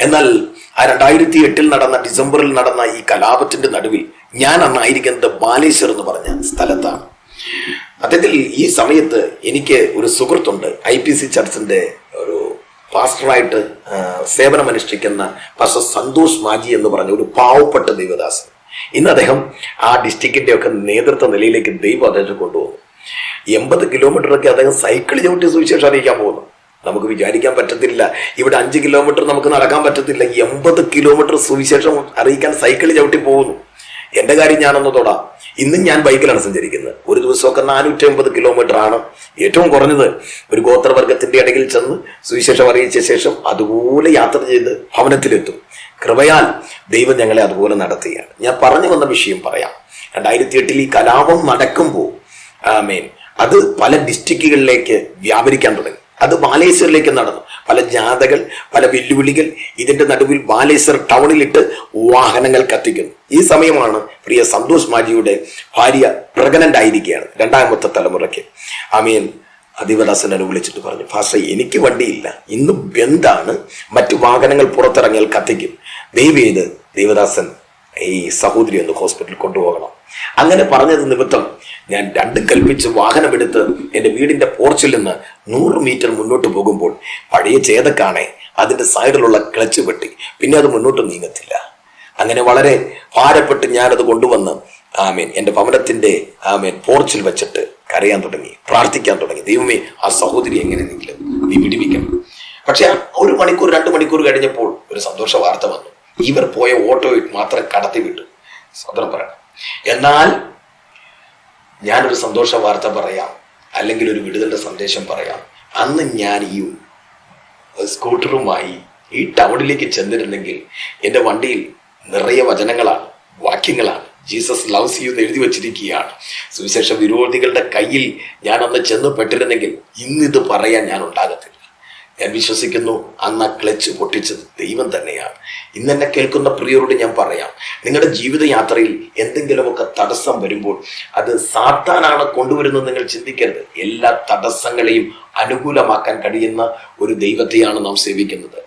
എന്നാൽ ആ 2008 നടന്ന ഡിസംബറിൽ നടന്ന ഈ കലാപത്തിന്റെ നടുവിൽ ഞാൻ അന്നായിരിക്കുന്നത് ബാലേശ്വർ എന്ന് പറഞ്ഞ സ്ഥലത്താണ്. സത്യത്തിൽ ഈ സമയത്ത് എനിക്ക് ഒരു സുഹൃത്തുണ്ട്, IPC ചർച്ചിന്റെ ഒരു പാസ്റ്ററായിട്ട് സേവനമനുഷ്ഠിക്കുന്ന പാസ്റ്റർ സന്തോഷ് മാജി എന്ന് പറഞ്ഞ ഒരു പാവപ്പെട്ട ദൈവദാസൻ. ഇന്ന് അദ്ദേഹം ആ ഡിസ്ട്രിക്റ്റിന്റെ ഒക്കെ നേതൃത്വ നിലയിലേക്ക് ദൈവം അദ്ദേഹത്തെ കൊണ്ടുപോകുന്നു. 80 കിലോമീറ്ററൊക്കെ അദ്ദേഹം സൈക്കിൾ ചവിട്ടി സുവിശേഷം അറിയിക്കാൻ പോകുന്നു. നമുക്ക് വിചാരിക്കാൻ പറ്റത്തില്ല, ഇവിടെ 5 കിലോമീറ്റർ നമുക്ക് നടക്കാൻ പറ്റത്തില്ല, 80 കിലോമീറ്റർ സുവിശേഷം അറിയിക്കാൻ സൈക്കിൾ ചവിട്ടി പോകുന്നു. എന്റെ കാര്യം ഞാനൊന്ന് തൊടാം. ഇന്നും ഞാൻ ബൈക്കിലാണ് സഞ്ചരിക്കുന്നത്. ഒരു ദിവസമൊക്കെ 450 കിലോമീറ്റർ ആണ് ഏറ്റവും കുറഞ്ഞത്. ഒരു ഗോത്രവർഗത്തിന്റെ ഇടയിൽ ചെന്ന് സുവിശേഷം അറിയിച്ച ശേഷം അതുപോലെ യാത്ര ചെയ്ത് ഭവനത്തിലെത്തും. കൃപയാൽ ദൈവം ഞങ്ങളെ അതുപോലെ നടത്തുകയാണ്. ഞാൻ പറഞ്ഞു വന്ന വിഷയം പറയാം. 2008 ഈ കലാപം നടക്കുമ്പോൾ അത് പല ഡിസ്ട്രിക്റ്റുകളിലേക്ക് വ്യാപരിക്കാൻ തുടങ്ങി. അത് ബാലേശ്വറിലേക്ക് നടന്നു. പല ജാഥകൾ, പല വെല്ലുവിളികൾ. ഇതിന്റെ നടുവിൽ ബാലേശ്വർ ടൗണിലിട്ട് വാഹനങ്ങൾ കത്തിക്കുന്നു. ഈ സമയമാണ് പ്രിയ സന്തോഷ് മാജിയുടെ ഭാര്യ പ്രഗ്നന്റ് ആയിരിക്കുകയാണ്, 2ാമത്തെ തലമുറയ്ക്ക്. ദൈവദാസനെ വിളിച്ചിട്ട് പറഞ്ഞു, ഫാസ്റ്റർ എനിക്ക് വണ്ടിയില്ല, ഇന്ന് ബന്ധാണ്, മറ്റു വാഹനങ്ങൾ പുറത്തിറങ്ങിയാൽ കത്തിക്കും, ദയവേത് ദൈവദാസൻ ഈ സഹോദരി ഒന്ന് ഹോസ്പിറ്റലിൽ കൊണ്ടുപോകണം. അങ്ങനെ പറഞ്ഞത് നിമിത്തം ഞാൻ 2 കൽപ്പിച്ച് വാഹനമെടുത്ത് എൻ്റെ വീടിന്റെ പോർച്ചിൽ നിന്ന് 100 മീറ്റർ മുന്നോട്ട് പോകുമ്പോൾ പഴയ ചേതക്കാണെ അതിന്റെ സൈഡിലുള്ള ക്ലച്ച് വെട്ടി, പിന്നെ അത് മുന്നോട്ട് നീങ്ങത്തില്ല. അങ്ങനെ വളരെ ഭാരപ്പെട്ട് ഞാനത് കൊണ്ടുവന്ന് എൻ്റെ ഭവനത്തിന്റെ പോർച്ചിൽ വെച്ചിട്ട് കരയാൻ തുടങ്ങി, പ്രാർത്ഥിക്കാൻ തുടങ്ങി. ദൈവമേ, ആ സഹോദരി എങ്ങനെയെങ്കിലും നീ വിടിവിക്കണം. പക്ഷെ 1 മണിക്കൂർ 2 മണിക്കൂർ കഴിഞ്ഞപ്പോൾ ഒരു സന്തോഷ വാർത്ത വന്നു. ഇവർ പോയ ഓട്ടോ മാത്രം കടത്തി വിട്ടു. സ്വതന്ത്രം പറയണം. എന്നാൽ ഞാനൊരു സന്തോഷ വാർത്ത പറയാം, അല്ലെങ്കിൽ ഒരു വിടുതലിന്റെ സന്ദേശം പറയാം. അന്ന് ഞാൻ ഈ സ്കൂട്ടറുമായി ഈ ടൗണിലേക്ക് ചെന്നിരുന്നെങ്കിൽ എൻ്റെ വണ്ടിയിൽ നിറയെ വചനങ്ങളാണ്, വാക്യങ്ങളാണ്. ജീസസ് ലവ്സ് യു എന്ന് എഴുതി വച്ചിരിക്കുകയാണ്. സുവിശേഷ വിരോധികളുടെ കയ്യിൽ ഞാൻ അന്ന് ചെന്ന് പെട്ടിരുന്നെങ്കിൽ ഇന്നിത് പറയാൻ ഞാൻ ഉണ്ടാകത്തില്ല. ഞാൻ വിശ്വസിക്കുന്നു അന്ന് ആ ക്ലച്ച് പൊട്ടിച്ചത് ദൈവം തന്നെയാണ്. ഇന്ന് എന്നെ കേൾക്കുന്ന പ്രിയരോട് ഞാൻ പറയാം, നിങ്ങളുടെ ജീവിതയാത്രയിൽ എന്തെങ്കിലുമൊക്കെ തടസ്സം വരുമ്പോൾ അത് സാത്താനാണ് കൊണ്ടുവരുന്നത് നിങ്ങൾ ചിന്തിക്കരുത്. എല്ലാ തടസ്സങ്ങളെയും അനുകൂലമാക്കാൻ കഴിയുന്ന ഒരു ദൈവത്തെയാണ് നാം സേവിക്കുന്നത്.